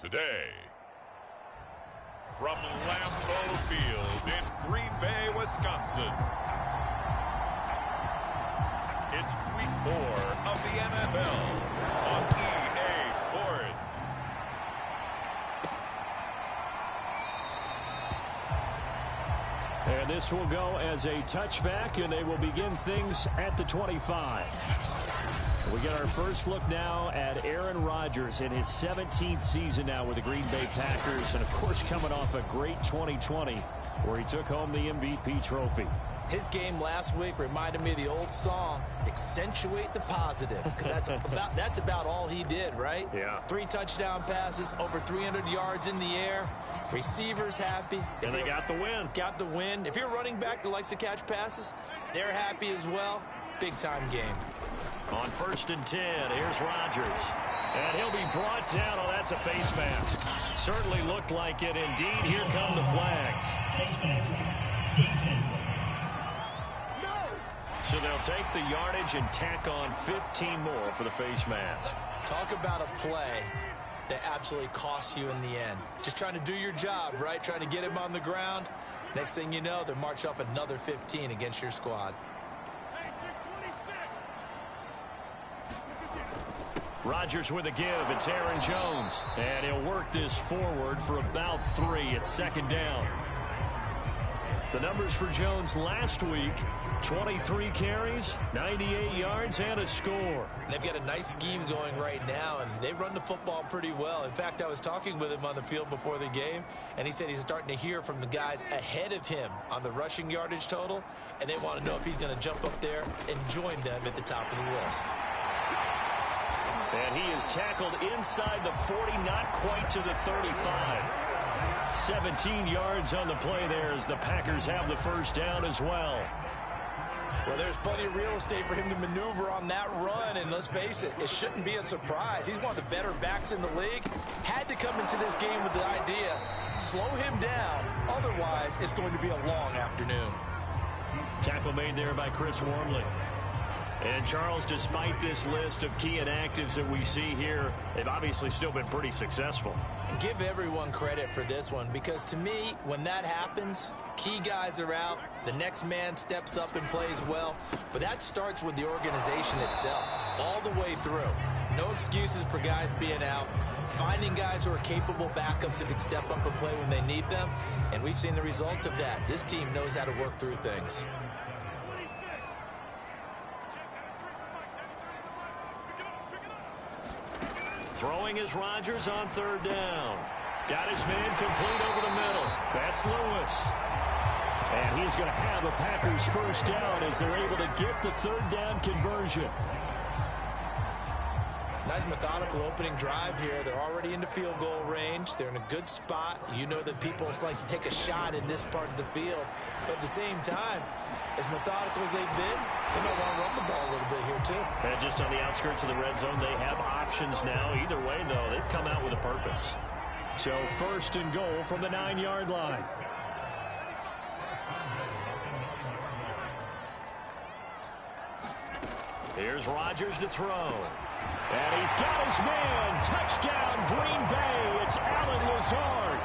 Today, from Lambeau Field in Green Bay, Wisconsin, it's Week 4 of the NFL on EA Sports. And this will go as a touchback, and they will begin things at the 25. We get our first look now at Aaron Rodgers in his 17th season now with the Green Bay Packers, and of course coming off a great 2020 where he took home the MVP trophy. His game last week reminded me of the old song, accentuate the positive, because that's about all he did, right? Yeah. 3 touchdown passes, over 300 yards in the air, receivers happy. And they got the win. Got the win. If you're a running back that likes to catch passes, they're happy as well. Big-time game. On 1st and 10, here's Rodgers. And he'll be brought down. Oh, that's a face mask. Certainly looked like it. Indeed, here come the flags. So they'll take the yardage and tack on 15 more for the face mask. Talk about a play that absolutely costs you in the end. Just trying to do your job, right? Trying to get him on the ground. Next thing you know, they're march off another 15 against your squad. Rodgers with a give. It's Aaron Jones. And he'll work this forward for about 3 at 2nd down. The numbers for Jones last week, 23 carries, 98 yards, and a score. They've got a nice scheme going right now, and they run the football pretty well. In fact, I was talking with him on the field before the game, and he said he's starting to hear from the guys ahead of him on the rushing yardage total, and they want to know if he's going to jump up there and join them at the top of the list. And he is tackled inside the 40, not quite to the 35. 17 yards on the play there as the Packers have the first down as well. Well, there's plenty of real estate for him to maneuver on that run, and let's face it, it shouldn't be a surprise. He's one of the better backs in the league. Had to come into this game with the idea, slow him down, otherwise it's going to be a long afternoon. Tackle made there by Chris Wormley. And, Charles, despite this list of key inactives that we see here, they've obviously still been pretty successful. Give everyone credit for this one, because to me, when that happens, key guys are out, the next man steps up and plays well, but that starts with the organization itself, all the way through. No excuses for guys being out, finding guys who are capable backups who can step up and play when they need them, and we've seen the results of that. This team knows how to work through things. Throwing is Rodgers on 3rd down. Got his man complete over the middle. That's Lewis. And he's going to have the Packers first down as they're able to get the 3rd down conversion. Nice methodical opening drive here. They're already into field goal range. They're in a good spot. You know that people like to take a shot in this part of the field. But at the same time, as methodical as they've been, they might want to run the ball a little bit here too. And just on the outskirts of the red zone, they have options now. Either way, though, they've come out with a purpose. So 1st and goal from the 9-yard line. Here's Rodgers to throw. And he's got his man. Touchdown, Green Bay. It's Allen Lazard.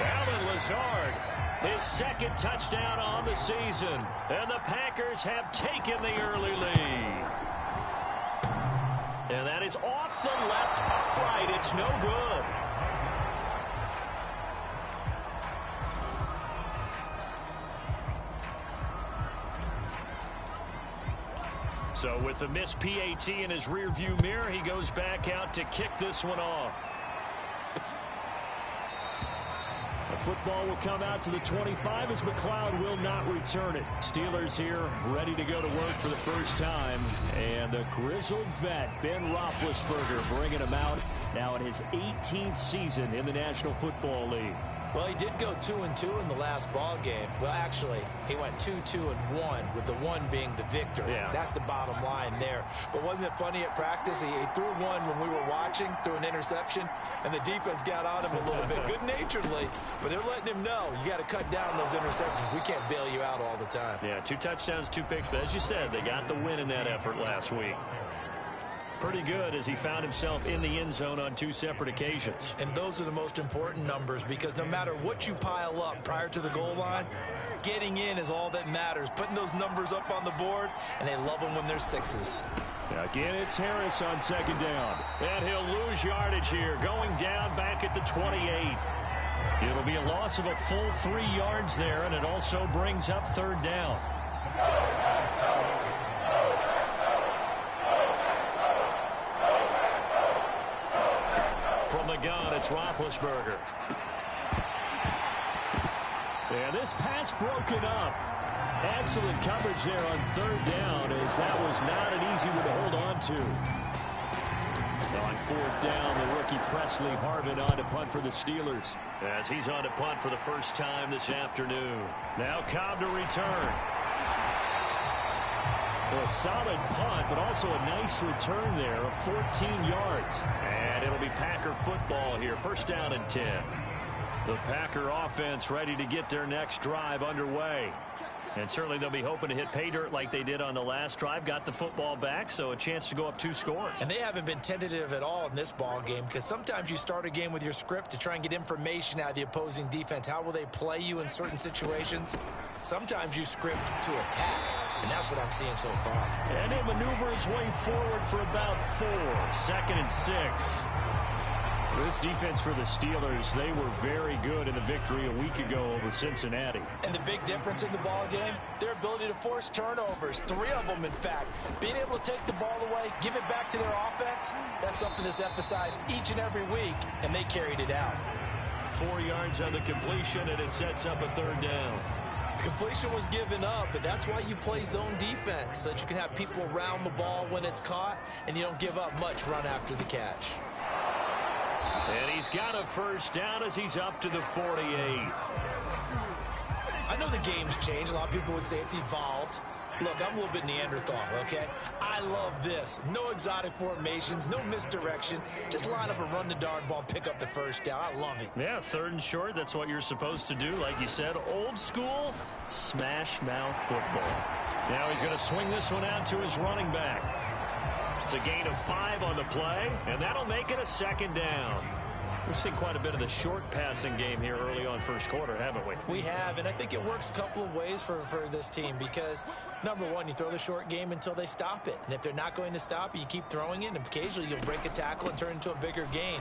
Allen Lazard, his 2nd touchdown on the season. And the Packers have taken the early lead. And that is off the left upright. It's no good. So with the missed PAT in his rearview mirror, he goes back out to kick this one off. The football will come out to the 25 as McLeod will not return it. Steelers here ready to go to work for the first time. And the grizzled vet, Ben Roethlisberger, bringing him out now in his 18th season in the National Football League. Well, he did go 2-2 in the last ball game. Well, actually, he went 2-2-1, with the 1 being the victor. Yeah. That's the bottom line there. But wasn't it funny at practice? He threw one when we were watching, threw an interception, and the defense got on him a little bit, good-naturedly. But they're letting him know, you got to cut down those interceptions. We can't bail you out all the time. Yeah, 2 touchdowns, 2 picks. But as you said, they got the win in that effort last week. pretty good as he found himself in the end zone on 2 separate occasions. And those are the most important numbers, because no matter what you pile up prior to the goal line, getting in is all that matters. Putting those numbers up on the board, and they love them when they're 6s. Again, it's Harris on 2nd down. And he'll lose yardage here, going down back at the 28. It'll be a loss of a full 3 yards there, and it also brings up 3rd down. From the gun, it's Roethlisberger. And this pass broken up. Excellent coverage there on 3rd down, as that was not an easy one to hold on to. On 4th down, the rookie Presley Harvin on to punt for the Steelers, as he's on to punt for the first time this afternoon. Now Cobb to return. Well, a solid punt, but also a nice return there of 14 yards. And it'll be Packer football here, 1st down and 10. The Packer offense ready to get their next drive underway. And certainly they'll be hoping to hit pay dirt like they did on the last drive. Got the football back, so a chance to go up 2 scores. And they haven't been tentative at all in this ball game, because sometimes you start a game with your script to try and get information out of the opposing defense. How will they play you in certain situations? Sometimes you script to attack, and that's what I'm seeing so far. And he'll maneuver his way forward for about 4. 2nd and 6. This defense for the Steelers, they were very good in the victory a week ago over Cincinnati. And the big difference in the ball game, their ability to force turnovers, 3 of them in fact. Being able to take the ball away, give it back to their offense, that's something that's emphasized each and every week, and they carried it out. 4 yards on the completion, and it sets up a 3rd down. Completion was given up, but that's why you play zone defense, so that you can have people around the ball when it's caught, and you don't give up much run after the catch. And he's got a 1st down as he's up to the 48. I know the game's changed. A lot of people would say it's evolved. Look, I'm a little bit Neanderthal, okay? I love this. No exotic formations, no misdirection. Just line up and run the darn ball and pick up the 1st down. I love it. Yeah, 3rd and short, that's what you're supposed to do. Like you said, old school, smash mouth football. Now he's going to swing this one out to his running back. It's a gain of 5 on the play, and that'll make it a 2nd down. We've seen quite a bit of the short passing game here early on 1st quarter, haven't we? We have, and I think it works a couple of ways for this team, because, number one, you throw the short game until they stop it. And if they're not going to stop it, you keep throwing it, and occasionally you'll break a tackle and turn it into a bigger gain.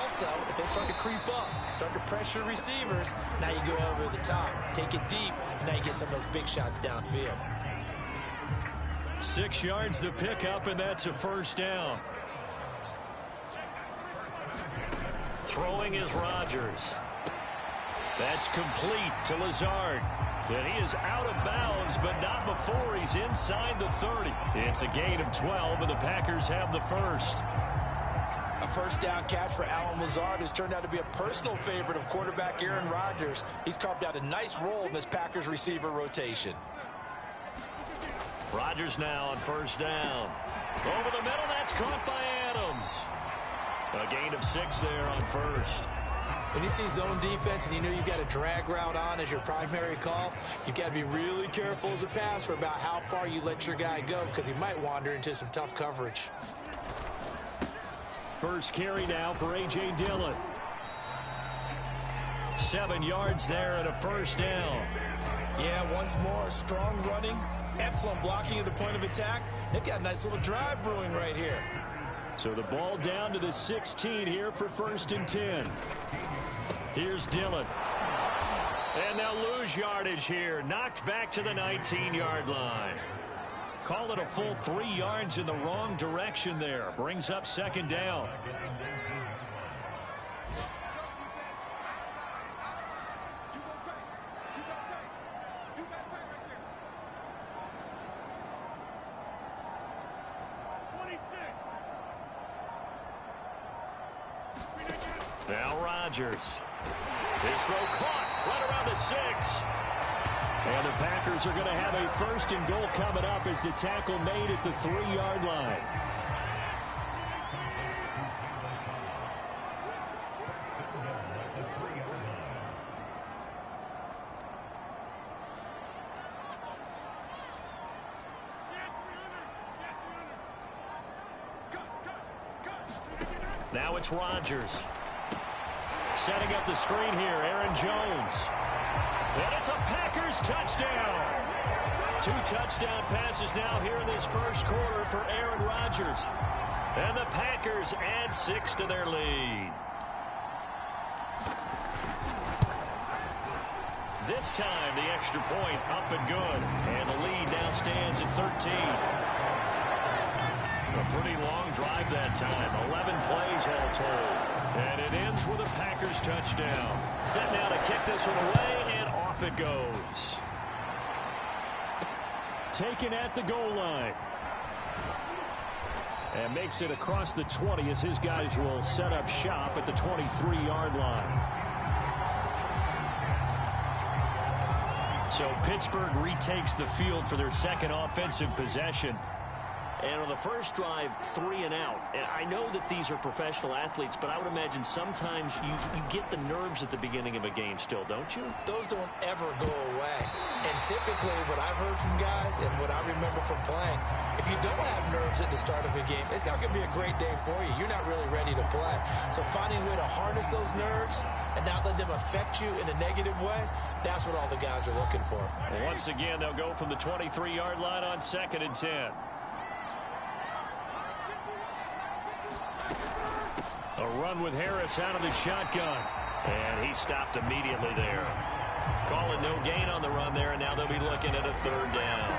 Also, if they start to creep up, start to pressure receivers, now you go over the top, take it deep, and now you get some of those big shots downfield. 6 yards the pickup, and that's a 1st down. Throwing is Rodgers. That's complete to Lazard. And he is out of bounds, but not before he's inside the 30. It's a gain of 12, and the Packers have the 1st. A 1st down catch for Allen Lazard has turned out to be a personal favorite of quarterback Aaron Rodgers. He's carved out a nice role in this Packers receiver rotation. Rodgers now on 1st down. Over the middle, that's caught by Adams. A gain of 6 there on 1st. When you see zone defense and you know you've got a drag route on as your primary call, you've got to be really careful as a passer about how far you let your guy go, because he might wander into some tough coverage. 1st carry now for A.J. Dillon. 7 yards there and a 1st down. Yeah, once more, strong running, excellent blocking at the point of attack. They've got a nice little drive brewing right here. So the ball down to the 16 here for 1st and 10. Here's Dillon. And they'll lose yardage here. Knocked back to the 19-yard line. Call it a full 3 yards in the wrong direction there. Brings up 2nd down. Now Rodgers. His throw caught right around the 6. And the Packers are going to have a 1st and goal coming up as the tackle made at the 3-yard line. Now it's Rodgers. Setting up the screen here, Aaron Jones. And it's a Packers touchdown. 2 touchdown passes now here in this first quarter for Aaron Rodgers. And the Packers add 6 to their lead. This time, the extra point up and good. And the lead now stands at 13. A pretty long drive that time. 11 plays all told. And it ends with a Packers touchdown. Set now to kick this one away, and off it goes. Taken at the goal line. And makes it across the 20 as his guys will set up shop at the 23-yard line. So Pittsburgh retakes the field for their second offensive possession. And on the first drive, 3 and out. And I know that these are professional athletes, but I would imagine sometimes you get the nerves at the beginning of a game still, don't you? Those don't ever go away. And typically what I've heard from guys and what I remember from playing, if you don't have nerves at the start of a game, it's not going to be a great day for you. You're not really ready to play. So finding a way to harness those nerves and not let them affect you in a negative way, that's what all the guys are looking for. Well, once again, they'll go from the 23-yard line on 2nd and 10. A run with Harris out of the shotgun. And he stopped immediately there. Call it no gain on the run there, and now they'll be looking at a 3rd down.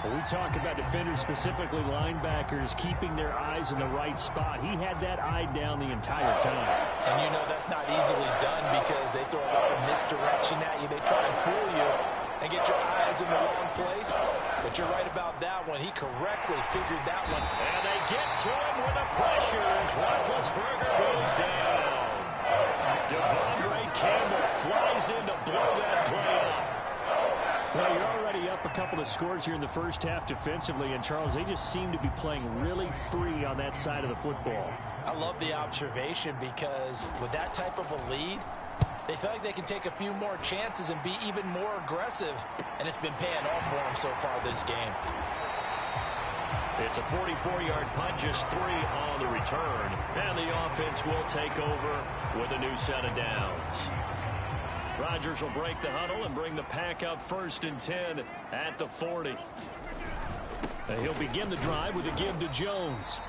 Well, we talk about defenders, specifically linebackers, keeping their eyes in the right spot. He had that eye down the entire time. And you know that's not easily done because they throw a lot of misdirection at you. They try and fool you and get your eyes in the wrong place. But you're right about that one. He correctly figured that one. And they get to him with the pressure as Roethlisberger goes down. Devondre Campbell flies in to blow that play up. Well, you're already up a couple of scores here in the first half defensively, and Charles, they just seem to be playing really free on that side of the football. I love the observation because with that type of a lead, they feel like they can take a few more chances and be even more aggressive, and it's been paying off for them so far this game. It's a 44-yard punt, just 3 on the return, and the offense will take over with a new set of downs. Rodgers will break the huddle and bring the pack up 1st and 10 at the 40. And he'll begin the drive with a give to Jones.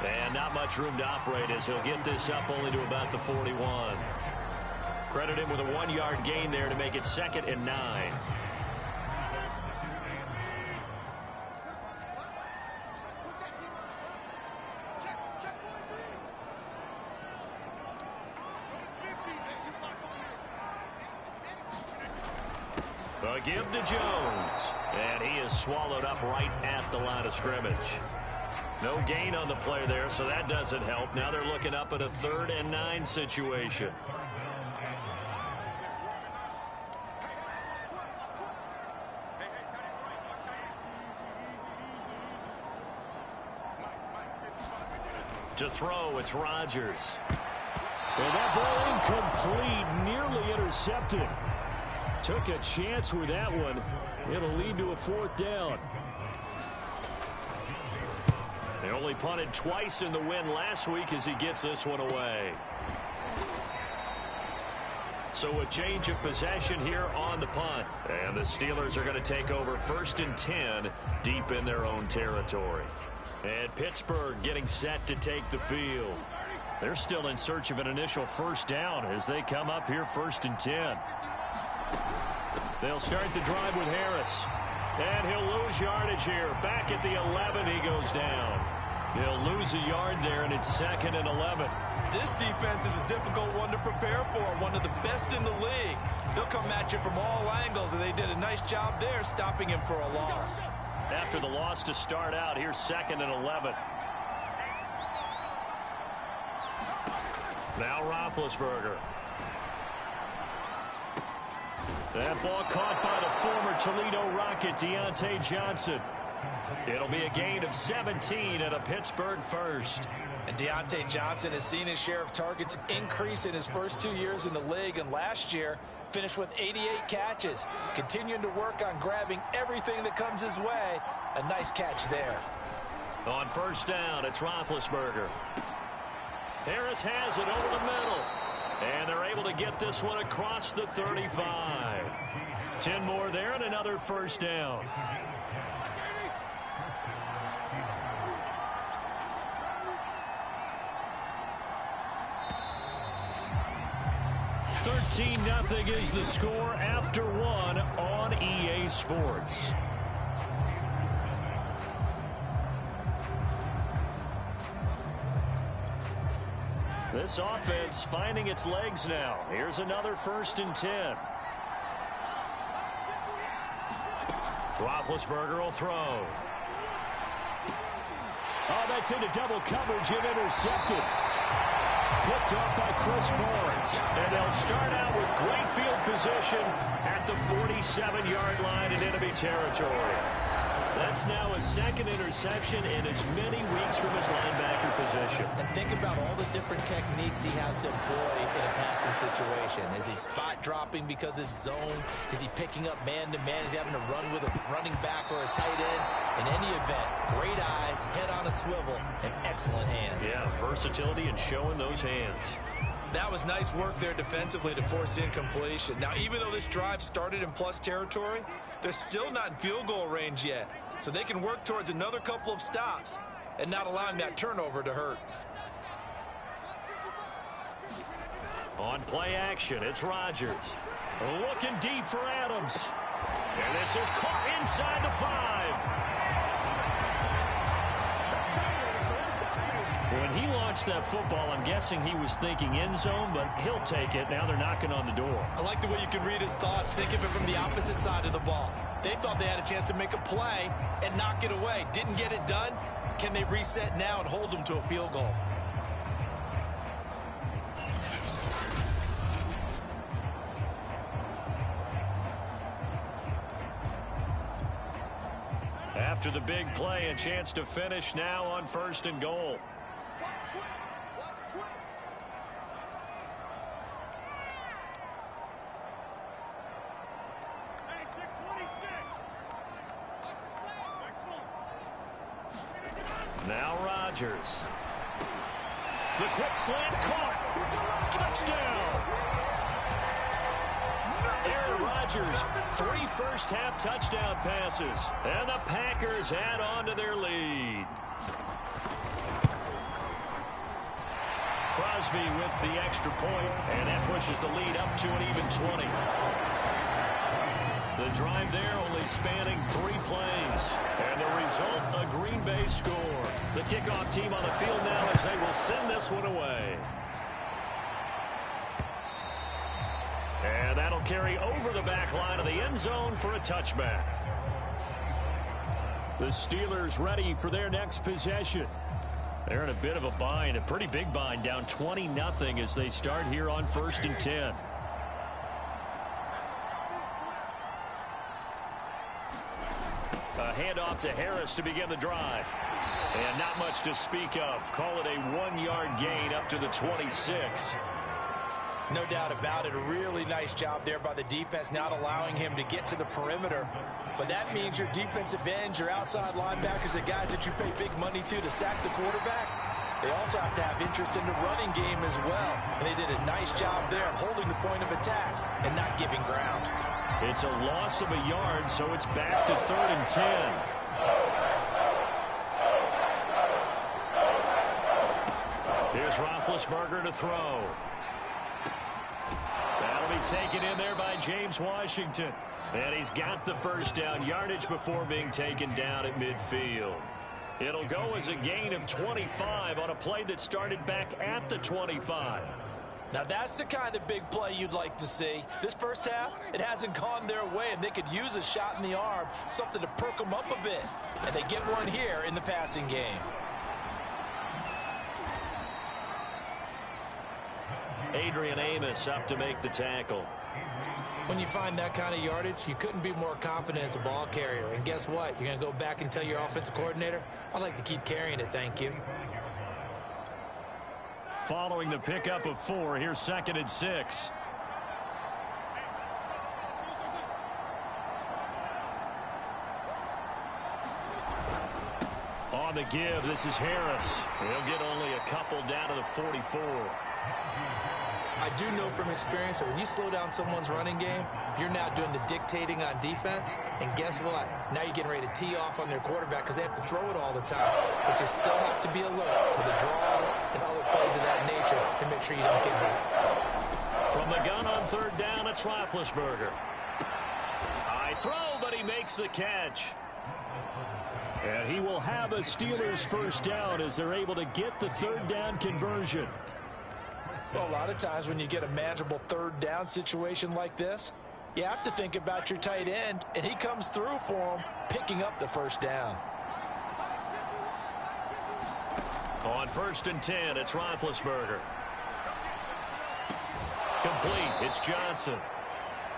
And not much room to operate as he'll get this up only to about the 41. Credit him with a 1-yard gain there to make it 2nd and 9. A give to Jones. And he is swallowed up right at the line of scrimmage. No gain on the play there, so that doesn't help. Now they're looking up at a 3rd and 9 situation. To throw, it's Rodgers. Well, that ball incomplete, nearly intercepted. Took a chance with that one. It'll lead to a 4th down. They only punted twice in the win last week as he gets this one away. So a change of possession here on the punt. And the Steelers are going to take over 1st and 10 deep in their own territory. And Pittsburgh getting set to take the field. They're still in search of an initial 1st down as they come up here 1st and 10. They'll start the drive with Harris. And he'll lose yardage here. Back at the 11, he goes down. He'll lose a yard there, and it's 2nd and 11. This defense is a difficult one to prepare for, one of the best in the league. They'll come at you from all angles, and they did a nice job there stopping him for a loss. After the loss to start out, here's 2nd and 11. Now Roethlisberger. That ball caught by the former Toledo Rocket, Deontay Johnson. It'll be a gain of 17 and a Pittsburgh 1st. And Deontay Johnson has seen his share of targets increase in his first 2 years in the league, and last year finished with 88 catches. Continuing to work on grabbing everything that comes his way. A nice catch there. On 1st down, it's Roethlisberger. Harris has it over the middle. And they're able to get this one across the 35. 10 more there and another first down. Nothing is the score after one on EA Sports. This offense finding its legs now. Here's another 1st and 10. Roethlisberger will throw. Oh, that's into double coverage and intercepted. Picked up by Chris Barnes. And they'll start out with great field position at the 47-yard line in enemy territory. That's now a 2nd interception in as many weeks from his linebacker position. And think about all the different techniques he has to employ in a passing situation. Is he spot dropping because it's zone? Is he picking up man-to-man? Is he having to run with a running back or a tight end? In any event, great eyes, head on a swivel, and excellent hands. Yeah, versatility and showing those hands. That was nice work there defensively to force incompletion. Now, even though this drive started in plus territory, they're still not in field goal range yet. So they can work towards another couple of stops and not allowing that turnover to hurt. On play action, it's Rodgers. Looking deep for Adams. And this is caught inside the 5. When he launched that football, I'm guessing he was thinking end zone, but he'll take it. Now they're knocking on the door. I like the way you can read his thoughts. Think of it from the opposite side of the ball. They thought they had a chance to make a play and knock it away. Didn't get it done. Can they reset now and hold them to a field goal? After the big play, a chance to finish now on 1st and goal. Now Rodgers. The quick slant caught. Touchdown. Aaron Rodgers, 3 first-half touchdown passes. And the Packers add on to their lead. Crosby with the extra point, and that pushes the lead up to an even 20. The drive there only spanning 3 plays. And the result, a Green Bay score. The kickoff team on the field now as they will send this one away. And that'll carry over the back line of the end zone for a touchback. The Steelers ready for their next possession. They're in a bit of a bind, a pretty big bind, down 20-0 as they start here on 1st and 10. A handoff to Harris to begin the drive. And not much to speak of. Call it a 1-yard gain up to the 26. No doubt about it. A really nice job there by the defense, not allowing him to get to the perimeter. But that means your defensive ends, your outside linebackers, the guys that you pay big money to sack the quarterback, they also have to have interest in the running game as well. And they did a nice job there of holding the point of attack and not giving ground. It's a loss of a yard, so it's back to 3rd and 10. Here's Roethlisberger to throw. That'll be taken in there by James Washington. And he's got the first down yardage before being taken down at midfield. It'll go as a gain of 25 on a play that started back at the 25. Now that's the kind of big play you'd like to see. This first half, it hasn't gone their way, and they could use a shot in the arm, something to perk them up a bit. And they get one here in the passing game. Adrian Amos up to make the tackle. When you find that kind of yardage, you couldn't be more confident as a ball carrier. And guess what? You're going to go back and tell your offensive coordinator, I'd like to keep carrying it, thank you. Following the pickup of 4, here's 2nd and 6. On on the give. This is Harris. He'll get only a couple down to the 44. I do know from experience that when you slow down someone's running game, you're now doing the dictating on defense. And guess what? Now you're getting ready to tee off on their quarterback because they have to throw it all the time. But you still have to be alert for the draws and other plays of that nature to make sure you don't get hurt. From the gun on third down, it's Roethlisberger. High throw, but he makes the catch. And he will have a Steelers first down as they're able to get the third down conversion. Well, a lot of times when you get a manageable third down situation like this, you have to think about your tight end, and he comes through for him, picking up the first down. On 1st and 10, it's Roethlisberger. Complete, it's Johnson.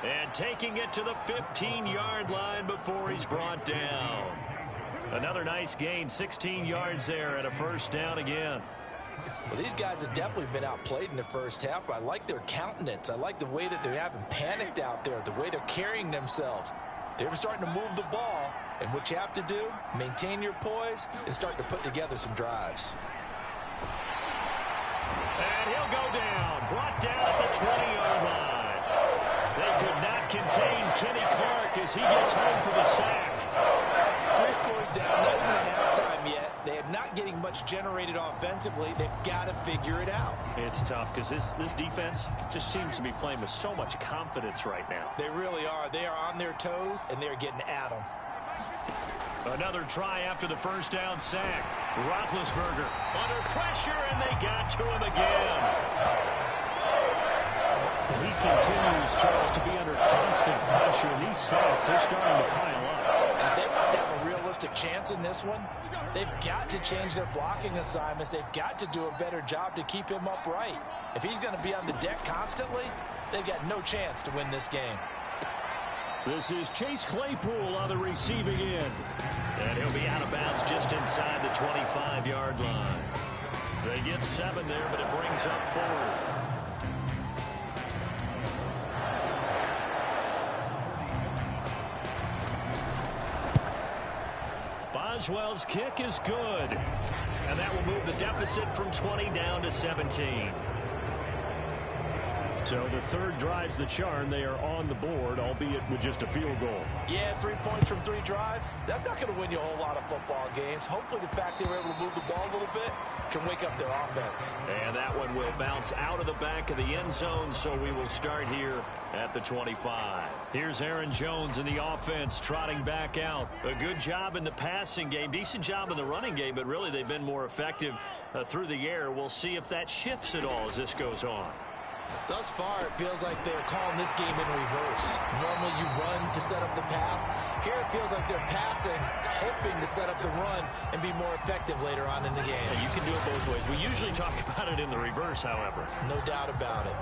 And taking it to the 15-yard line before he's brought down. Another nice gain, 16 yards there, and a first down again. Well, these guys have definitely been outplayed in the first half. I like their countenance. I like the way that they haven't panicked out there, the way they're carrying themselves. They're starting to move the ball, and what you have to do, maintain your poise and start to put together some drives. And he'll go down, brought down at the 20-yard line. They could not contain Kenny Clark as he gets home for the sack. 3 scores down, not even a halftime yet. They are not getting much generated offensively. They've got to figure it out. It's tough because this defense just seems to be playing with so much confidence right now. They really are. They are on their toes, and they're getting at them. Another try after the first down sack. Roethlisberger under pressure, and they got to him again. He continues, Charles, to be under constant pressure. And these sacks, they're starting to pile up. If they want to have a realistic chance in this one, they've got to change their blocking assignments. They've got to do a better job to keep him upright. If he's going to be on the deck constantly, they've got no chance to win this game. This is Chase Claypool on the receiving end. And he'll be out of bounds just inside the 25-yard line. They get 7 there, but it brings up 4th. Boswell's kick is good. And that will move the deficit from 20 down to 17. So the third drives the charm. They are on the board, albeit with just a field goal. Yeah, 3 points from 3 drives. That's not going to win you a whole lot of football games. Hopefully the fact they were able to move the ball a little bit can wake up their offense. And that one will bounce out of the back of the end zone, so we will start here at the 25. Here's Aaron Jones in the offense trotting back out. A good job in the passing game, decent job in the running game, but really they've been more effective through the air. We'll see if that shifts at all as this goes on. Thus far, it feels like they're calling this game in reverse. Normally you run to set up the pass. Here it feels like they're passing, hoping to set up the run and be more effective later on in the game. Yeah, you can do it both ways. We usually talk about it in the reverse, however. No doubt about it.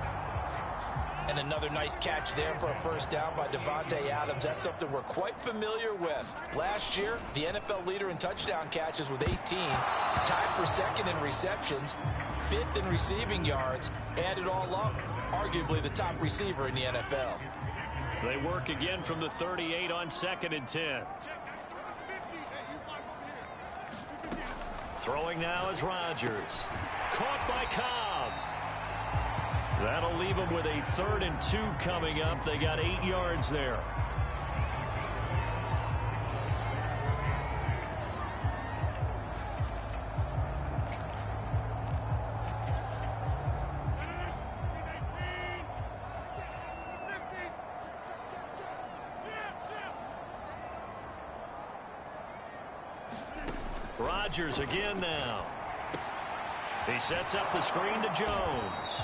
And another nice catch there for a first down by Davante Adams. That's something we're quite familiar with. Last year, the NFL leader in touchdown catches with 18, tied for 2nd in receptions, 5th in receiving yards, add it all up, arguably the top receiver in the NFL. They work again from the 38 on 2nd and 10. Throwing now is Rodgers. Caught by Cobb. That'll leave them with a 3rd and 2 coming up. They got 8 yards there. Rodgers again now. He sets up the screen to Jones.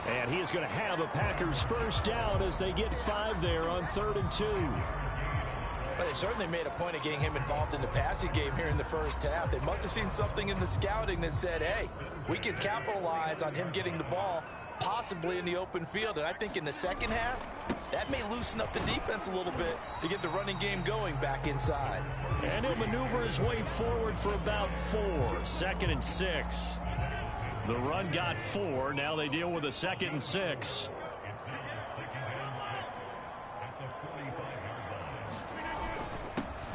And he is going to have a Packers first down as they get 5 there on 3rd and 2. Well, they certainly made a point of getting him involved in the passing game here in the first half. They must have seen something in the scouting that said, hey, we can capitalize on him getting the ball, possibly in the open field. And I think in the second half, that may loosen up the defense a little bit to get the running game going back inside. And he'll maneuver his way forward for about 4. 2nd and 6. The run got 4. Now they deal with a 2nd and 6.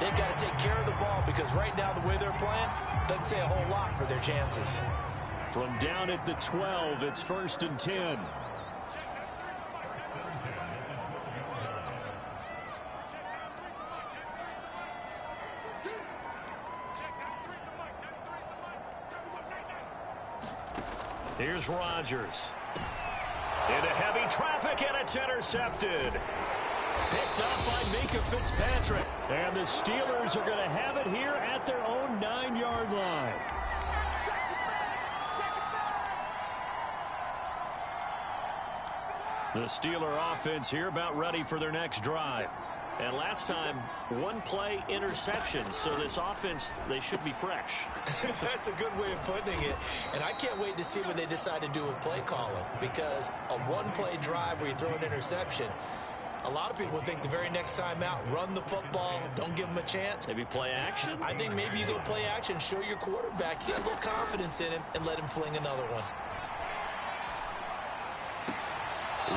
They've got to take care of the ball because right now the way they're playing doesn't say a whole lot for their chances. From down at the 12, it's 1st and 10. Here's Rodgers. Into heavy traffic, and it's intercepted. Picked up by Minkah Fitzpatrick. And the Steelers are going to have it here at their own 9-yard line. The Steeler offense here about ready for their next drive. And last time, one-play interception. So this offense, they should be fresh. That's a good way of putting it. And I can't wait to see what they decide to do with play calling. Because a one-play drive where you throw an interception, a lot of people would think the very next time out, run the football, don't give them a chance. Maybe play action? I think maybe you go play action, show your quarterback you got a little confidence in him, and let him fling another one.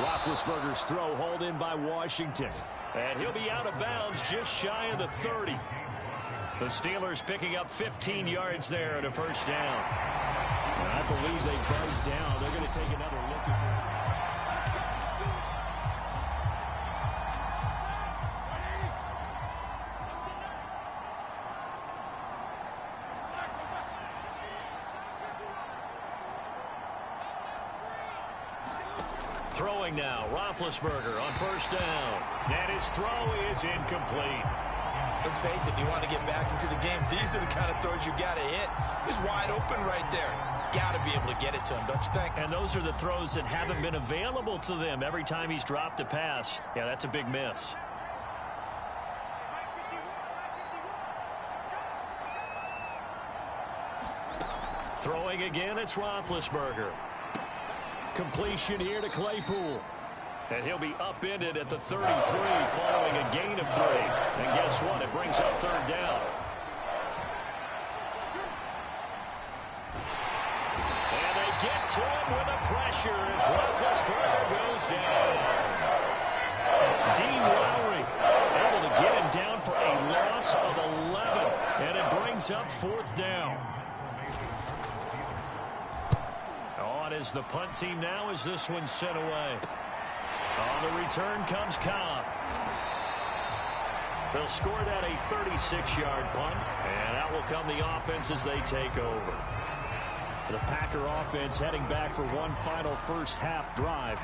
Roethlisberger's throw hauled in by Washington. And he'll be out of bounds just shy of the 30. The Steelers picking up 15 yards there and a first down. And I believe they buzzed down. They're going to take another look at it. Throwing now, Roethlisberger on first down. And his throw is incomplete. Let's face it, if you want to get back into the game, these are the kind of throws you got to hit. He's wide open right there. Got to be able to get it to him, don't you think? And those are the throws that haven't been available to them every time he's dropped a pass. Yeah, that's a big miss. Throwing again, it's Roethlisberger. Completion here to Claypool. And he'll be upended at the 33 following a gain of 3. And guess what? It brings up third down. And they get to him with the pressure as Roethlisberger goes down. Dean Lowry able to get him down for a loss of 11. And it brings up fourth down. On is the punt team now as this one's sent away. On the return comes Cobb. They'll score that a 36-yard punt, and that will come the offense as they take over. The Packer offense heading back for one final first-half drive.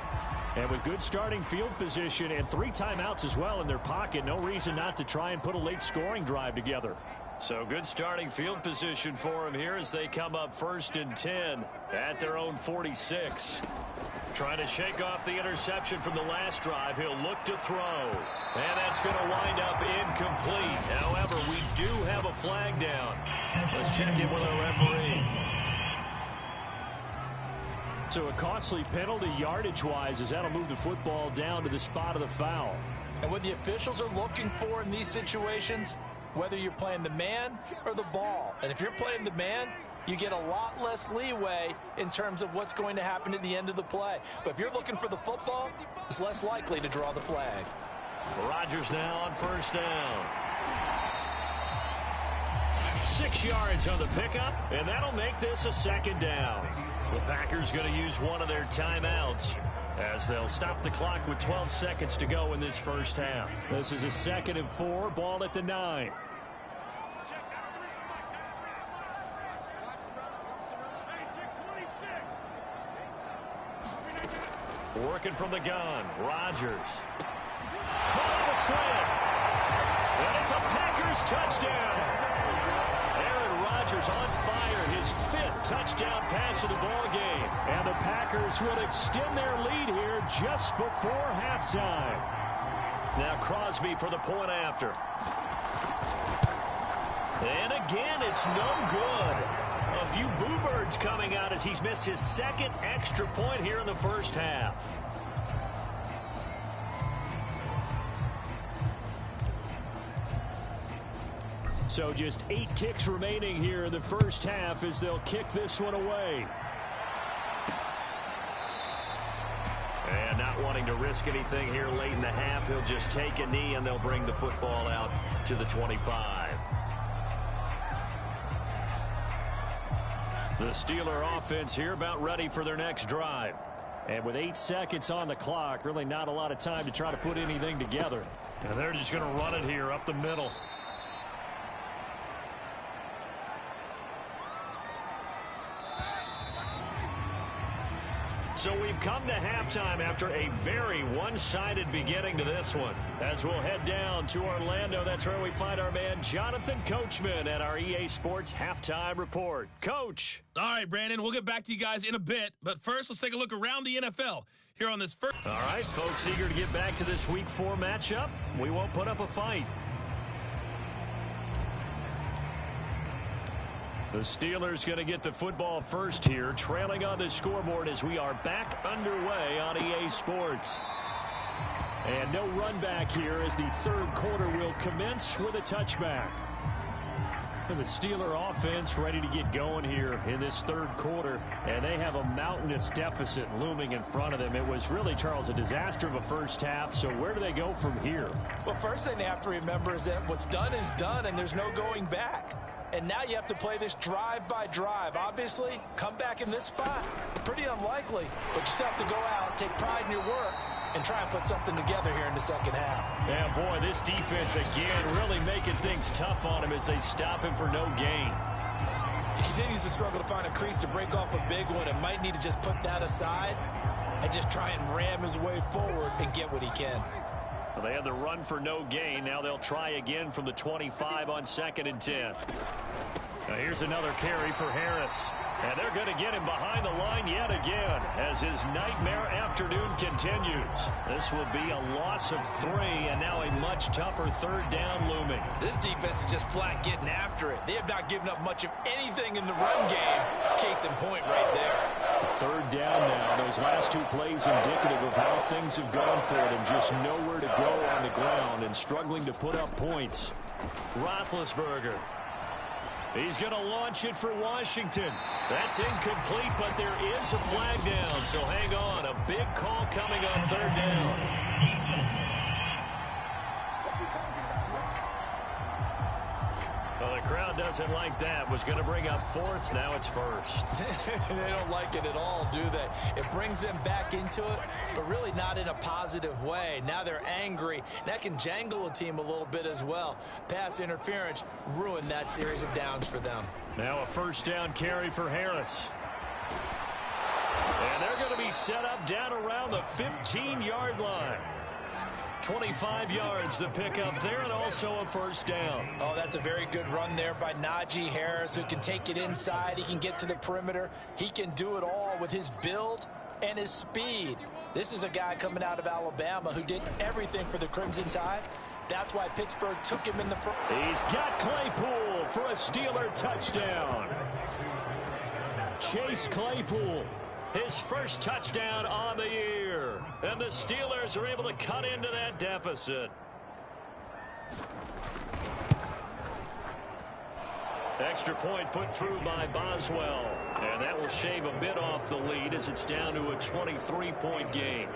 And with good starting field position and 3 timeouts as well in their pocket, no reason not to try and put a late scoring drive together. So good starting field position for him here as they come up 1st and 10 at their own 46. Trying to shake off the interception from the last drive. He'll look to throw. And that's going to wind up incomplete. However, we do have a flag down. Let's check in with our referee. So a costly penalty yardage-wise as that'll move the football down to the spot of the foul. And what the officials are looking for in these situations, whether you're playing the man or the ball. And if you're playing the man, you get a lot less leeway in terms of what's going to happen at the end of the play. But if you're looking for the football, it's less likely to draw the flag. Rodgers now on first down. 6 yards on the pickup, and that'll make this a second down. The Packers going to use one of their timeouts as they'll stop the clock with 12 seconds to go in this first half. This is a 2nd and 4, ball at the 9. Working from the gun, Rodgers. Caught on the slant. And it's a Packers touchdown. Aaron Rodgers on fire, his 5th touchdown pass of the ball game. And the Packers will extend their lead here just before halftime. Now Crosby for the point after. And again, it's no good. A few boo birds coming out as he's missed his 2nd extra point here in the first half. So just 8 ticks remaining here in the first half as they'll kick this one away. And not wanting to risk anything here late in the half, he'll just take a knee and they'll bring the football out to the 25. The Steeler offense here about ready for their next drive. And with 8 seconds on the clock, really not a lot of time to try to put anything together. And they're just going to run it here up the middle. So we've come to halftime after a very one-sided beginning to this one. As we'll head down to Orlando, that's where we find our man Jonathan Coachman at our EA Sports Halftime Report. Coach. All right, Brandon, we'll get back to you guys in a bit. But first, let's take a look around the NFL here on this first. All right, folks, eager to get back to this Week 4 matchup. We won't put up a fight. The Steelers going to get the football first here, trailing on the scoreboard as we are back underway on EA Sports. And no run back here as the third quarter will commence with a touchback. And the Steeler offense ready to get going here in this third quarter, and they have a mountainous deficit looming in front of them. It was really, Charles, a disaster of a first half, so where do they go from here? Well, first thing they have to remember is that what's done is done, and there's no going back. And now you have to play this drive by drive. Obviously, come back in this spot, pretty unlikely, but you still have to go out, take pride in your work, and try and put something together here in the second half. Yeah, boy, this defense again really making things tough on him as they stop him for no gain. He continues to struggle to find a crease to break off a big one and might need to just put that aside and just try and ram his way forward and get what he can. Well, they had the run for no gain. Now they'll try again from the 25 on 2nd and 10. Now here's another carry for Harris. And they're going to get him behind the line yet again as his nightmare afternoon continues. This will be a loss of 3 and now a much tougher third down looming. This defense is just flat getting after it. They have not given up much of anything in the run game. Case in point right there. Third down now. Those last 2 plays indicative of how things have gone for them. Just nowhere to go on the ground and struggling to put up points. Roethlisberger. He's going to launch it for Washington. That's incomplete, but there is a flag down. So hang on. A big call coming on third down. Well, the crowd doesn't like that. Was going to bring up 4th. Now it's 1st. They don't like it at all, do they? It brings them back into it, but really not in a positive way. Now they're angry. That can jangle a team a little bit as well. Pass interference ruined that series of downs for them. Now a first down carry for Harris. And they're going to be set up down around the 15-yard line. 25 yards the pickup there, and also a first down. Oh, that's a very good run there by Najee Harris, who can take it inside. He can get to the perimeter. He can do it all with his build and his speed. This is a guy coming out of Alabama who did everything for the Crimson Tide. That's why Pittsburgh took him in the first. He's got Claypool for a Steeler touchdown. Chase Claypool, his first touchdown on the year. And the Steelers are able to cut into that deficit. Extra point put through by Boswell. And that will shave a bit off the lead as it's down to a 23-point game.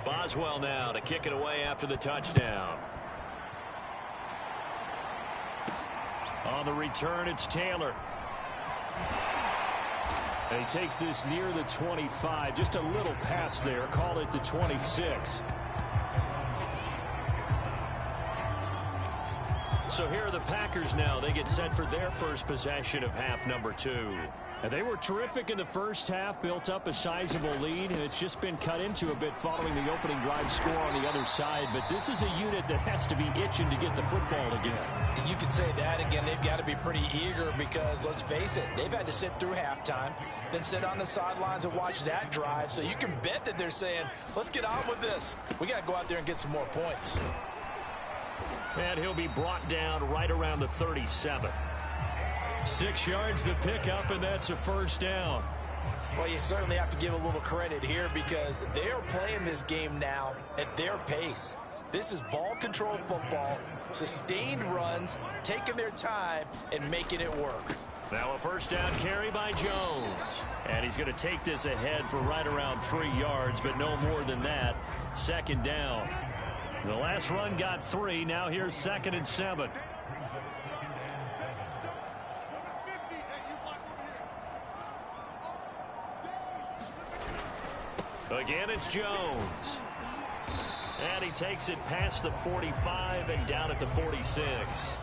Boswell now to kick it away after the touchdown. On the return, it's Taylor. And he takes this near the 25. Just a little pass there. Call it the 26. So here are the Packers now. They get set for their first possession of half number 2. And they were terrific in the first half, built up a sizable lead, and it's just been cut into a bit following the opening drive score on the other side. But this is a unit that has to be itching to get the football again. You could say that again. They've got to be pretty eager because, let's face it, they've had to sit through halftime, then sit on the sidelines and watch that drive. So you can bet that they're saying, let's get on with this. We got to go out there and get some more points. And he'll be brought down right around the 37. 6 yards the pickup, and that's a first down. Well, you certainly have to give a little credit here because they are playing this game now at their pace. This is ball control football, sustained runs, taking their time, and making it work. Now a first down carry by Jones. And he's going to take this ahead for right around 3 yards, but no more than that. Second down. The last run got 3. Now here's 2nd and 7. Again, it's Jones. And he takes it past the 45 and down at the 46.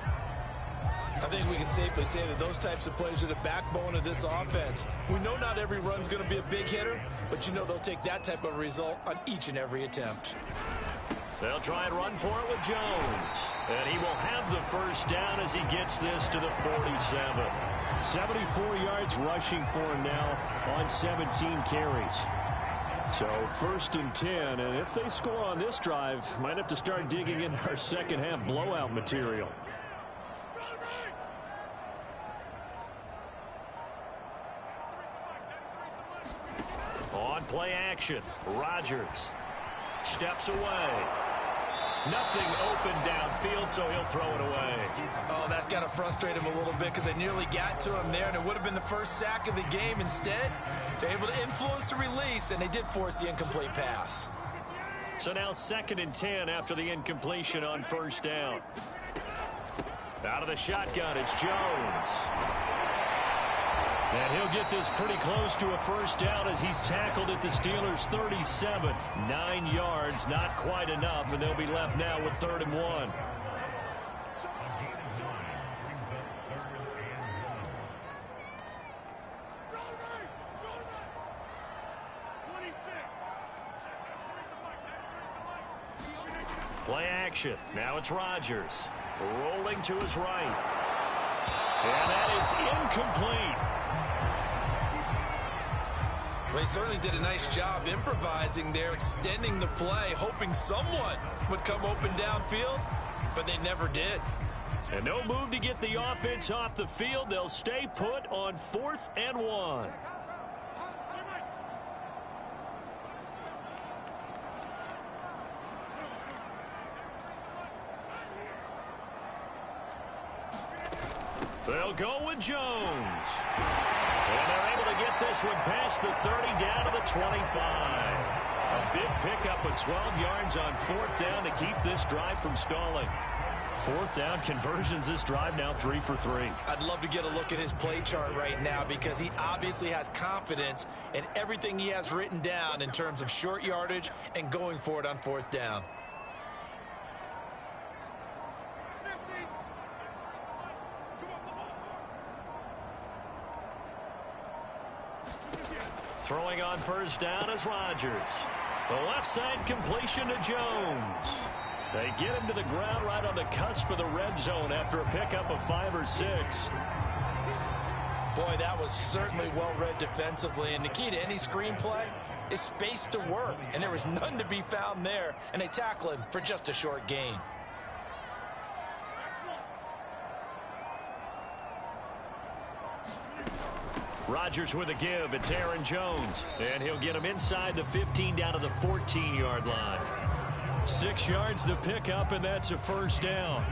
I think we can safely say that those types of plays are the backbone of this offense. We know not every run's going to be a big hitter, but you know they'll take that type of result on each and every attempt. They'll try and run for it with Jones. And he will have the first down as he gets this to the 47. 74 yards rushing for him now on 17 carries. So 1st and 10, and if they score on this drive, might have to start digging in our second half blowout material. On play action, Rodgers steps away. Nothing open downfield, so he'll throw it away. Oh, that's got to frustrate him a little bit because they nearly got to him there, and it would have been the first sack of the game. Instead, they're able to influence the release, and they did force the incomplete pass. So now 2nd and 10 after the incompletion on first down. Out of the shotgun, it's Jones. And he'll get this pretty close to a first down as he's tackled at the Steelers' 37. 9 yards, not quite enough, and they'll be left now with 3rd and 1. Play action. Now it's Rodgers. Rolling to his right. And that is incomplete. Well, he certainly did a nice job improvising there, extending the play, hoping someone would come open downfield, but they never did. And no move to get the offense off the field. They'll stay put on 4th and 1. They'll go with Jones. And they're able to get this one past the 30 down to the 25. A big pickup of 12 yards on 4th down to keep this drive from stalling. 4th down conversions this drive now 3 for 3. I'd love to get a look at his play chart right now because he obviously has confidence in everything he has written down in terms of short yardage and going for it on 4th down. Throwing on first down is Rodgers. The left side completion to Jones. They get him to the ground right on the cusp of the red zone after a pickup of 5 or 6. Boy, that was certainly well read defensively. And the key to any screenplay is space to work. And there was none to be found there. And they tackle him for just a short gain. Rodgers with a give. It's Aaron Jones. And he'll get him inside the 15 down to the 14-yard line. 6 yards the pickup, and that's a first down.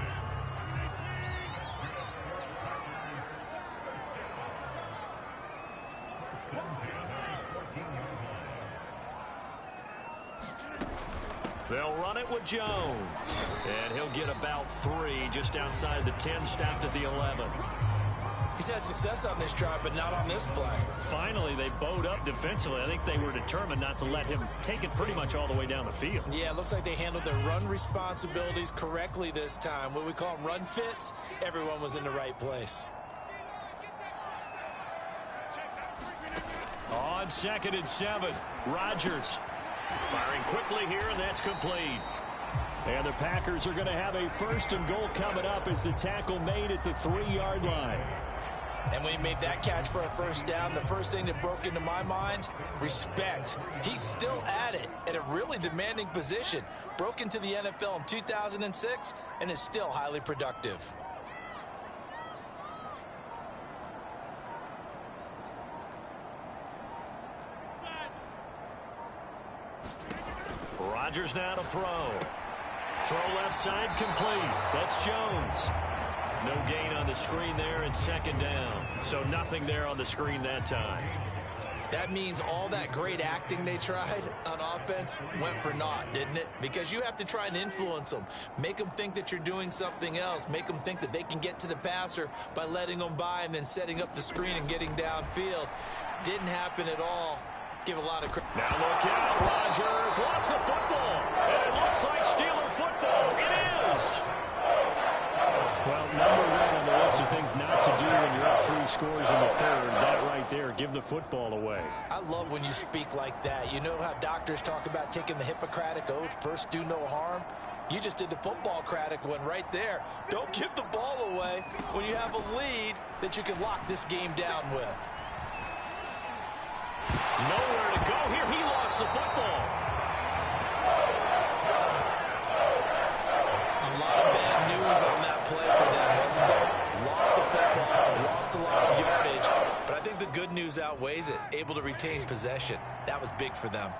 They'll run it with Jones. And he'll get about 3 just outside the 10, stopped at the 11. He's had success on this drive, but not on this play. Finally, they bowed up defensively. I think they were determined not to let him take it pretty much all the way down the field. Yeah, it looks like they handled their run responsibilities correctly this time. What we call them run fits, everyone was in the right place. On 2nd and 7, Rodgers firing quickly here, and that's complete. And the Packers are going to have a 1st and goal coming up as the tackle made at the 3-yard line. And when he made that catch for a first down, the first thing that broke into my mind, respect. He's still at it at a really demanding position. Broke into the NFL in 2006 and is still highly productive. Rodgers now to throw. Throw left side complete. That's Jones. No gain on the screen there, and second down. So nothing there on the screen that time. That means all that great acting they tried on offense went for naught, didn't it? Because you have to try and influence them. Make them think that you're doing something else. Make them think that they can get to the passer by letting them by and then setting up the screen and getting downfield. Didn't happen at all. Give a lot of credit. Now look out. Rodgers lost the football. And it looks like Steeler football. It is. Well, number one on the list of things not to do when you're up 3 scores in the third. That right there, give the football away. I love when you speak like that. You know how doctors talk about taking the Hippocratic Oath, first do no harm? You just did the football-cratic one right there. Don't give the ball away when you have a lead that you can lock this game down with. Nowhere to go here. He lost the football. A lot of bad news on that play for them, wasn't there? Lost the football, lost a lot of yardage, but I think the good news outweighs it. Able to retain possession. That was big for them.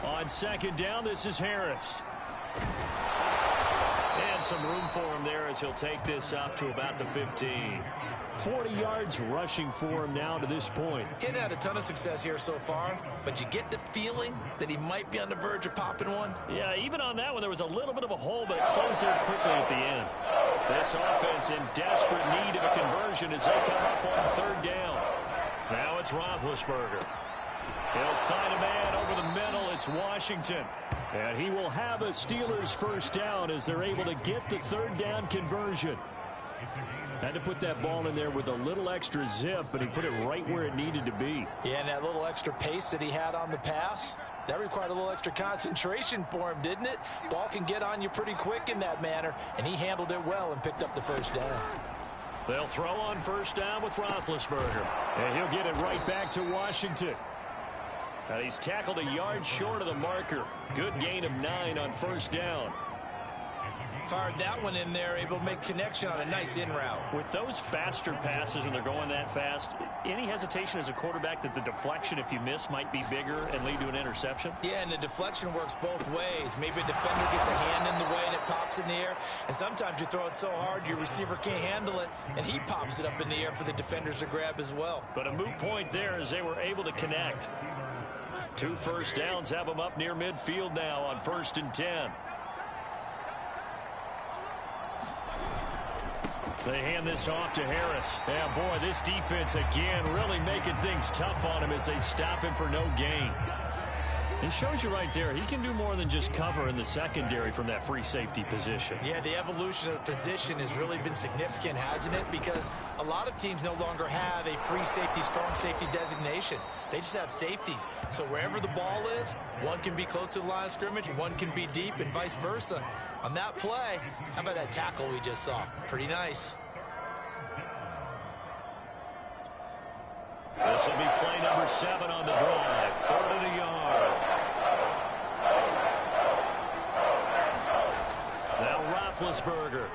On second down, this is Harris. And some room for him there as he'll take this up to about the 15. 40 yards rushing for him now to this point. He hadn't had a ton of success here so far, but you get the feeling that he might be on the verge of popping one. Yeah, even on that one, there was a little bit of a hole, but it closed there quickly at the end. This offense in desperate need of a conversion as they come up on third down. Now it's Roethlisberger. He'll find a man over the middle. It's Washington. And he will have a Steelers first down as they're able to get the third down conversion. Had to put that ball in there with a little extra zip, but he put it right where it needed to be. Yeah, and that little extra pace that he had on the pass, that required a little extra concentration for him, didn't it? Ball can get on you pretty quick in that manner, and he handled it well and picked up the first down. They'll throw on first down with Roethlisberger. And he'll get it right back to Washington. And he's tackled a yard short of the marker. Good gain of 9 on first down. Fired that one in there, able to make connection on a nice in route. With those faster passes and they're going that fast, any hesitation as a quarterback that the deflection, if you miss, might be bigger and lead to an interception? Yeah, and the deflection works both ways. Maybe a defender gets a hand in the way and it pops in the air. And sometimes you throw it so hard your receiver can't handle it, and he pops it up in the air for the defenders to grab as well. But a moot point there as they were able to connect. 2 first downs have them up near midfield now on 1st and 10. They hand this off to Harris. Yeah, boy, this defense again really making things tough on him as they stop him for no gain. It shows you right there, he can do more than just cover in the secondary from that free safety position. Yeah, the evolution of position has really been significant, hasn't it? Because a lot of teams no longer have a free safety, strong safety designation. They just have safeties. So wherever the ball is, one can be close to the line of scrimmage, one can be deep, and vice versa. On that play, how about that tackle we just saw? Pretty nice. This will be play number 7 on the drive. 3rd and a yard. Now Roethlisberger.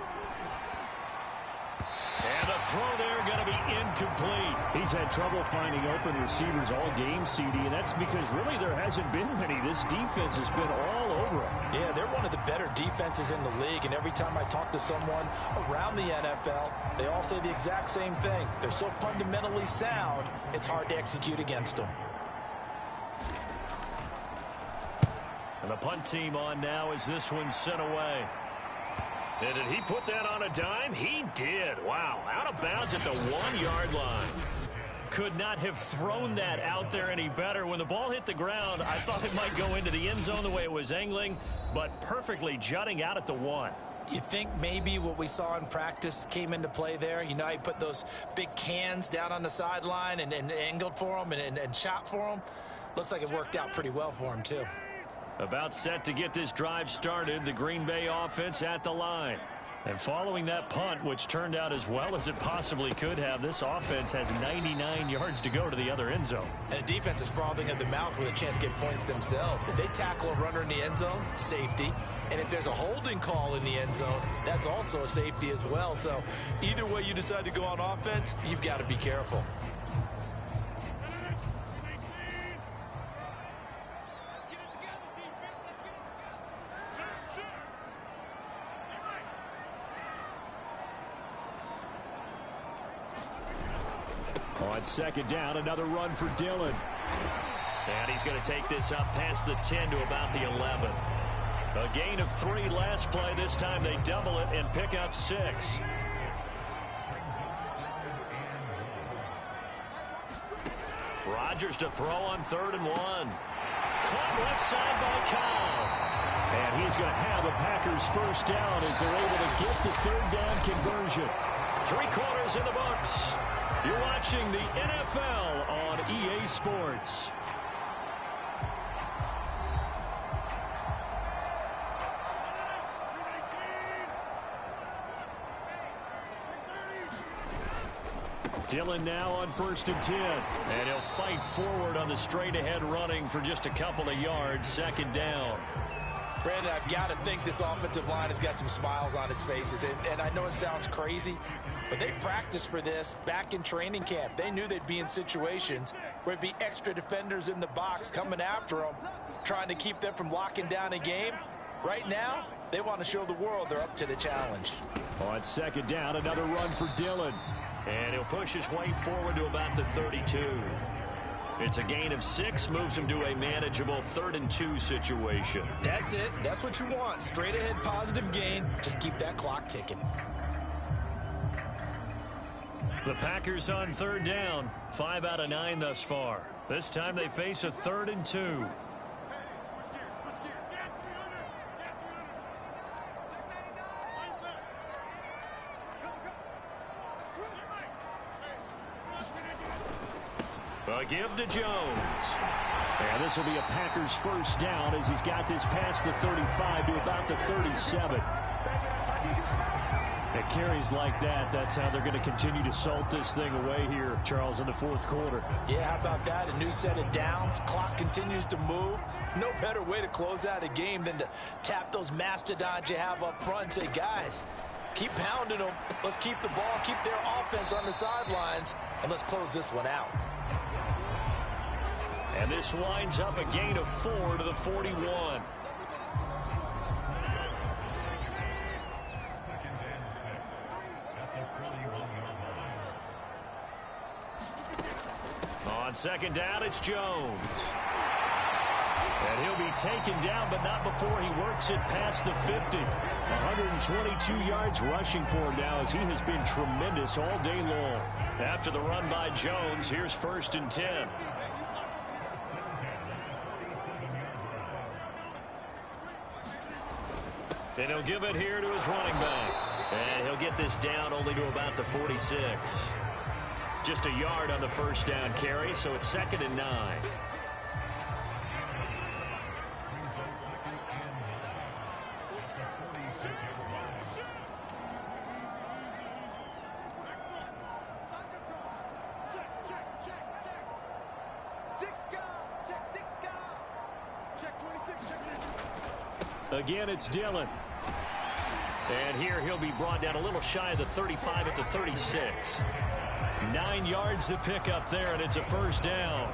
And the throw there going to be incomplete. He's had trouble finding open receivers all game, CD, and that's because really there hasn't been many. This defense has been all over him. Yeah, they're one of the better defenses in the league, and every time I talk to someone around the NFL, they all say the exact same thing. They're so fundamentally sound, it's hard to execute against them. And the punt team on now as this one's sent away. And did he put that on a dime? He did. Wow. Out of bounds at the 1-yard line. Could not have thrown that out there any better. When the ball hit the ground, I thought it might go into the end zone the way it was angling, but perfectly jutting out at the 1. You think maybe what we saw in practice came into play there? You know, he put those big cans down on the sideline and angled for them and shot for them. Looks like it worked out pretty well for him, too. About set to get this drive started, the Green Bay offense at the line. And following that punt, which turned out as well as it possibly could have, this offense has 99 yards to go to the other end zone. And the defense is frothing at the mouth with a chance to get points themselves. If they tackle a runner in the end zone, safety. And if there's a holding call in the end zone, that's also a safety as well. So either way you decide to go on offense, you've got to be careful. On second down, another run for Dillon. And he's going to take this up past the 10 to about the 11. A gain of 3 last play. This time they double it and pick up 6. Rodgers to throw on 3rd and 1. Caught left side by Cobb. And he's going to have a Packers first down as they're able to get the 3rd down conversion. 3 quarters in the books. You're watching the NFL on EA Sports. Dillon now on 1st and 10. And he'll fight forward on the straight-ahead running for just a couple of yards. 2nd down. Brandon, I've got to think this offensive line has got some smiles on its faces. And I know it sounds crazy, but they practiced for this back in training camp. They knew they'd be in situations where it'd be extra defenders in the box coming after them, trying to keep them from locking down a game. Right now, they want to show the world they're up to the challenge. On 2nd down, another run for Dillon. And he'll push his way forward to about the 32. It's a gain of 6, moves him to a manageable 3rd and 2 situation. That's it. That's what you want. Straight ahead positive gain. Just keep that clock ticking. The Packers on 3rd down. 5 out of 9 thus far. This time they face a 3rd and 2. A give to Jones. And this will be a Packers first down as he's got this past the 35 to about the 37. At carries like that, that's how they're going to continue to salt this thing away here, Charles, in the 4th quarter. Yeah, how about that? A new set of downs. Clock continues to move. No better way to close out a game than to tap those mastodons you have up front and say, guys, keep pounding them. Let's keep the ball, keep their offense on the sidelines, and let's close this one out. And this winds up a gain of 4 to the 41. On 2nd down, it's Jones. And he'll be taken down, but not before he works it past the 50. 122 yards rushing for him now as he has been tremendous all day long. After the run by Jones, here's 1st and 10. And he'll give it here to his running back. And he'll get this down only to about the 46. Just a yard on the first down carry, so it's 2nd and 9. Again, it's Dillon. And here he'll be brought down a little shy of the 35 at the 36. 9 yards to pick up there, and it's a first down.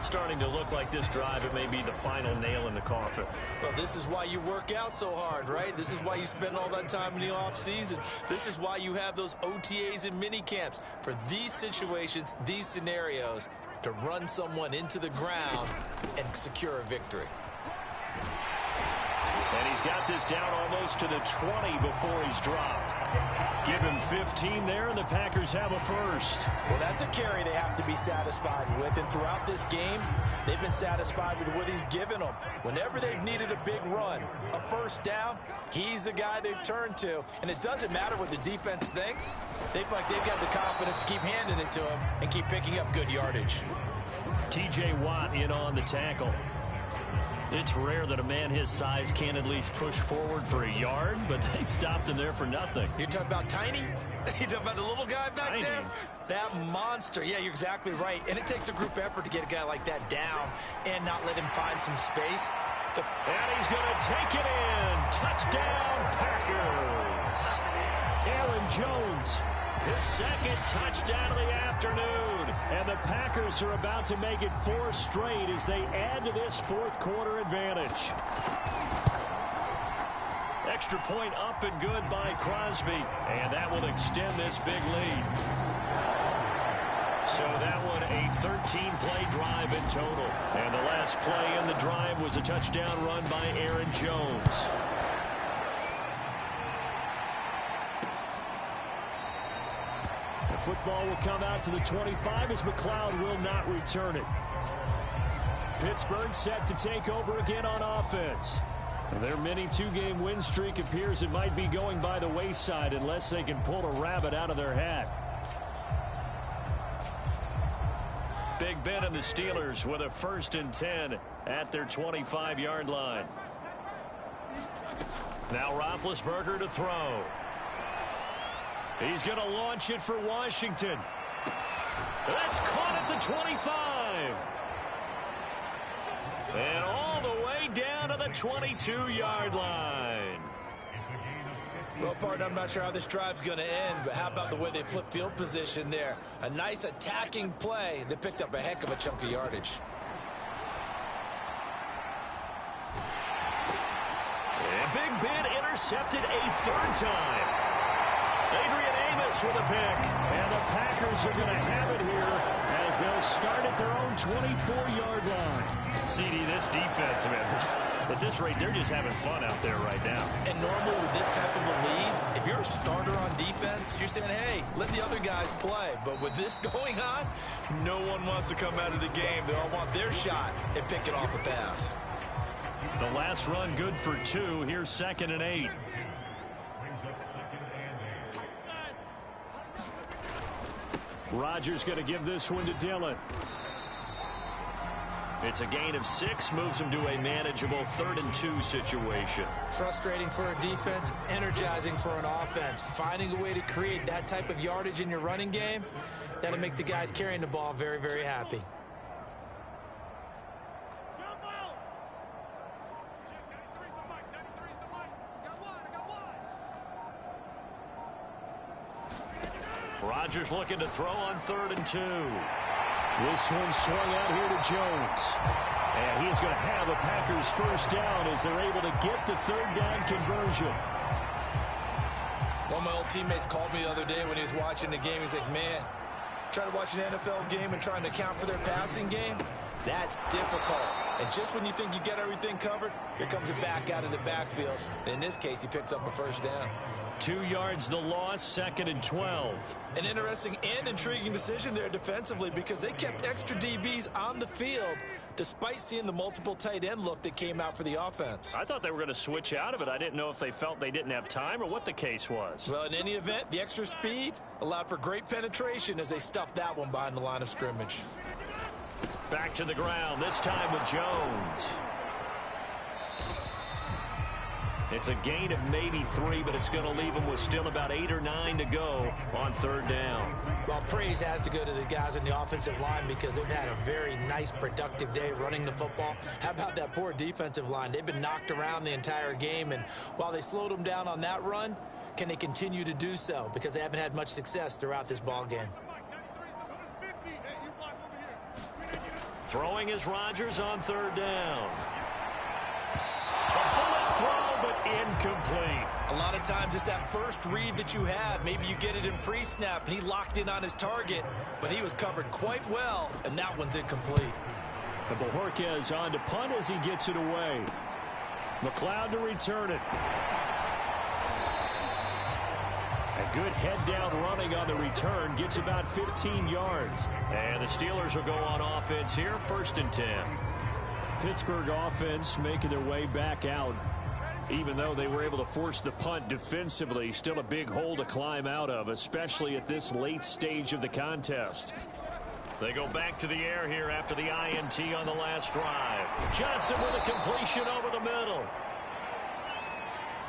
Starting to look like this drive, it may be the final nail in the coffin. Well, this is why you work out so hard, right? This is why you spend all that time in the offseason. This is why you have those OTAs and mini camps. For these situations, these scenarios, to run someone into the ground and secure a victory. And he's got this down almost to the 20 before he's dropped. Give him 15 there, and the Packers have a first. Well, that's a carry they have to be satisfied with. And throughout this game, they've been satisfied with what he's given them. Whenever they've needed a big run, a first down, he's the guy they've turned to. And it doesn't matter what the defense thinks. They feel like they've got the confidence to keep handing it to him and keep picking up good yardage. T.J. Watt in on the tackle. It's rare that a man his size can at least push forward for a yard, but they stopped him there for nothing. You're talking about tiny? You're talking about the little guy back Tiny. there? That monster. Yeah, you're exactly right. And it takes a group effort to get a guy like that down and not let him find some space. And he's going to take it in. Touchdown, Packers. Aaron Jones, his 2nd touchdown of the afternoon. And the Packers are about to make it 4 straight as they add to this 4th quarter advantage. Extra point up and good by Crosby. And that will extend this big lead. So that one a 13-play drive in total. And the last play in the drive was a touchdown run by Aaron Jones. The football will come out to the 25 as McLeod will not return it. Pittsburgh set to take over again on offense. Their mini two-game win streak appears it might be going by the wayside unless they can pull a rabbit out of their hat. Big Ben and the Steelers with a 1st and 10 at their 25-yard line. Now Roethlisberger to throw. He's going to launch it for Washington. That's caught at the 25. And all the way down to the 22-yard line. Well, partner, I'm not sure how this drive's going to end, but how about the way they flip field position there? A nice attacking play that picked up a heck of a chunk of yardage. And Big Ben intercepted a 3rd time. Adrian Amos with a pick. And the Packers are going to have it here as they'll start at their own 24-yard line. CD, this defense, man, at this rate, they're just having fun out there right now. And normally with this type of a lead, if you're a starter on defense, you're saying, hey, let the other guys play. But with this going on, no one wants to come out of the game. They all want their shot at picking off a pass. The last run good for 2. Here's 2nd and 8. Rodgers going to give this one to Dillon. It's a gain of 6, moves him to a manageable 3rd and 2 situation. Frustrating for a defense, energizing for an offense. Finding a way to create that type of yardage in your running game, that'll make the guys carrying the ball very, very happy. Rodgers looking to throw on 3rd and 2. This one swung out here to Jones. And he's going to have a Packers 1st down as they're able to get the 3rd down conversion. One of my old teammates called me the other day when he was watching the game. He's like, man, trying to watch an NFL game and trying to account for their passing game, that's difficult. And just when you think you get everything covered, here comes a back out of the backfield. In this case, he picks up a 1st down. 2 yards the loss, 2nd and 12. An interesting and intriguing decision there defensively because they kept extra DBs on the field despite seeing the multiple tight end look that came out for the offense. I thought they were going to switch out of it. I didn't know if they felt they didn't have time or what the case was. Well, in any event, the extra speed allowed for great penetration as they stuffed that one behind the line of scrimmage. Back to the ground, this time with Jones. It's a gain of maybe 3, but it's going to leave them with still about 8 or 9 to go on 3rd down. Well, praise has to go to the guys in the offensive line because they've had a very nice, productive day running the football. How about that poor defensive line? They've been knocked around the entire game, and while they slowed them down on that run, can they continue to do so? Because they haven't had much success throughout this ball game. Throwing is Rodgers on 3rd down. A bullet throw, but incomplete. A lot of times it's that first read that you have. Maybe you get it in pre-snap, and he locked in on his target, but he was covered quite well, and that one's incomplete. And Bojorquez on to punt as he gets it away. McLeod to return it. A good head-down running on the return. Gets about 15 yards. And the Steelers will go on offense here. 1st and 10. Pittsburgh offense making their way back out. Even though they were able to force the punt defensively, still a big hole to climb out of, especially at this late stage of the contest. They go back to the air here after the INT on the last drive. Johnson with a completion over the middle.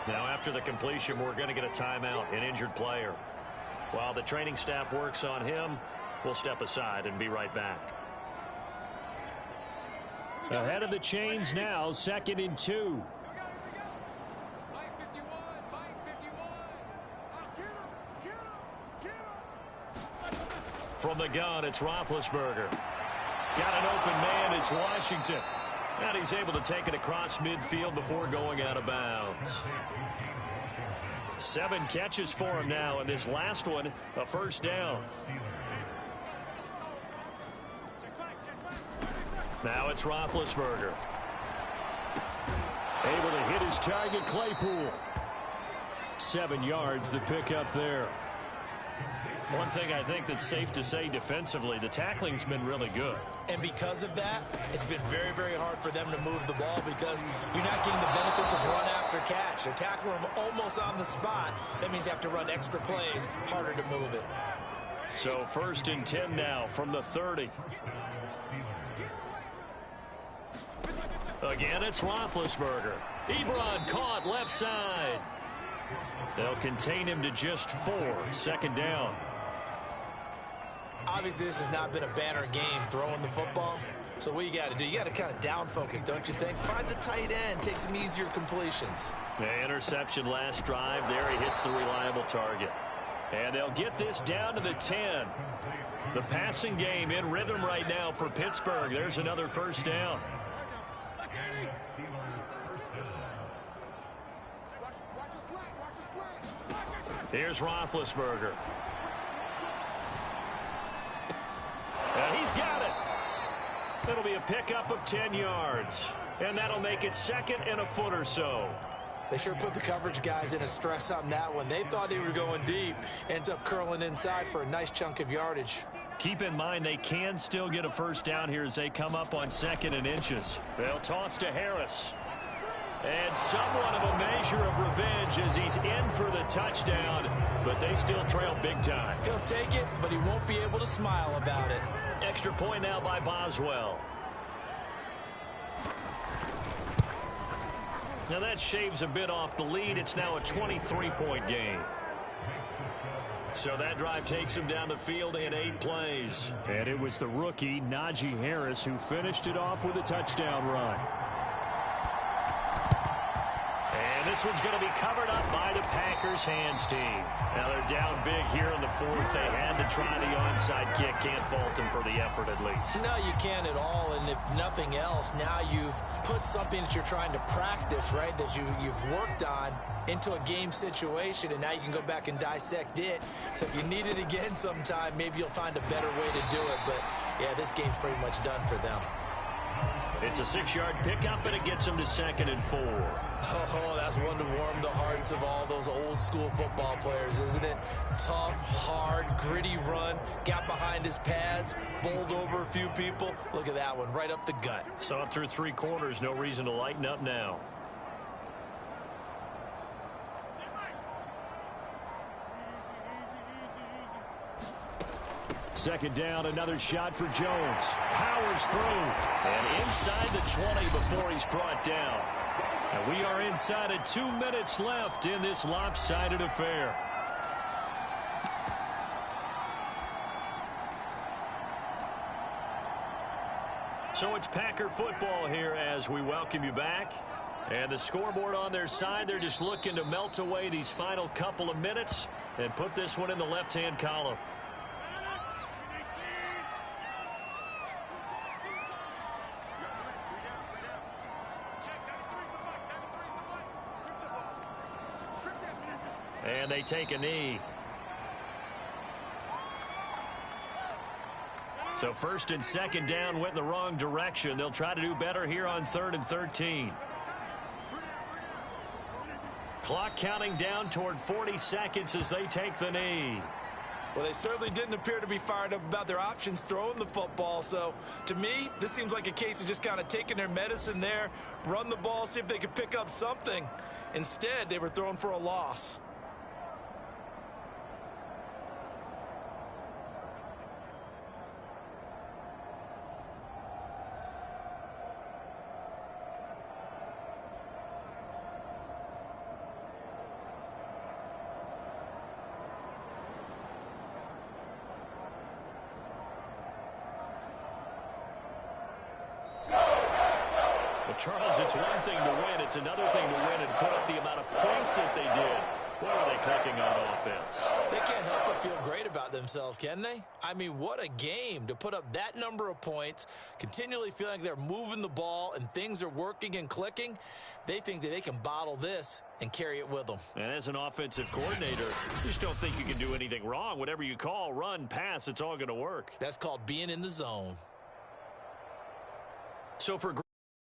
Now after the completion, we're going to get a timeout, an injured player. While the training staff works on him, we'll step aside and be right back. Ahead of the chains now, 2nd and 2. From the gun, it's Roethlisberger. Got an open man, it's Washington. And he's able to take it across midfield before going out of bounds. 7 catches for him now, and this last one, a 1st down. Now it's Roethlisberger. Able to hit his target, Claypool. 7 yards, the pickup there. One thing I think that's safe to say defensively, the tackling's been really good. And because of that, it's been very, very hard for them to move the ball because you're not getting the benefits of run after catch. They're tackling them almost on the spot. That means you have to run extra plays, harder to move it. So 1st and 10 now from the 30. Again, it's Roethlisberger. Ebron caught left side. They'll contain him to just 4. 2nd down. Obviously, this has not been a banner game throwing the football. So what you got to do, you got to kind of down focus, don't you think? Find the tight end, take some easier completions. The interception last drive. There he hits the reliable target. And they'll get this down to the 10. The passing game in rhythm right now for Pittsburgh. There's another 1st down. Here's Roethlisberger. And he's got it. It'll be a pickup of 10 yards. And that'll make it 2nd and a foot or so. They sure put the coverage guys in a stress on that one. They thought they were going deep. Ends up curling inside for a nice chunk of yardage. Keep in mind they can still get a 1st down here as they come up on 2nd and inches. They'll toss to Harris. And somewhat of a measure of revenge as he's in for the touchdown, but they still trail big time. He'll take it, but he won't be able to smile about it. Extra point now by Boswell. Now that shaves a bit off the lead. It's now a 23-point game. So that drive takes him down the field in 8 plays. And it was the rookie, Najee Harris, who finished it off with a touchdown run. And this one's going to be covered up by the Packers hands team. Now they're down big here in the 4th. They had to try the onside kick. Can't fault them for the effort at least. No, you can't at all. And if nothing else, now you've put something that you're trying to practice, right, that you've worked on into a game situation, and now you can go back and dissect it. So if you need it again sometime, maybe you'll find a better way to do it. But, yeah, this game's pretty much done for them. It's a 6-yard pickup, and it gets them to 2nd and 4. Oh, that's one to warm the hearts of all those old-school football players, isn't it? Tough, hard, gritty run, got behind his pads, bowled over a few people. Look at that one, right up the gut. So up through 3 quarters, no reason to lighten up now. Second down, another shot for Jones. Powers through. And inside the 20 before he's brought down. And we are inside of 2 minutes left in this lopsided affair. So it's Packer football here as we welcome you back. And the scoreboard on their side, they're just looking to melt away these final couple of minutes and put this one in the left-hand column. And they take a knee. So 1st and 2nd down went in the wrong direction. They'll try to do better here on 3rd and 13. Clock counting down toward 40 seconds as they take the knee. Well, they certainly didn't appear to be fired up about their options throwing the football. So, to me, this seems like a case of just kind of taking their medicine there, run the ball, see if they could pick up something. Instead, they were throwing for a loss. Charles, it's one thing to win. It's another thing to win and put up the amount of points that they did. What are they clicking on offense? They can't help but feel great about themselves, can they? I mean, what a game to put up that number of points, continually feeling like they're moving the ball and things are working and clicking. They think that they can bottle this and carry it with them. And as an offensive coordinator, you just don't think you can do anything wrong. Whatever you call, run, pass, it's all going to work. That's called being in the zone. So for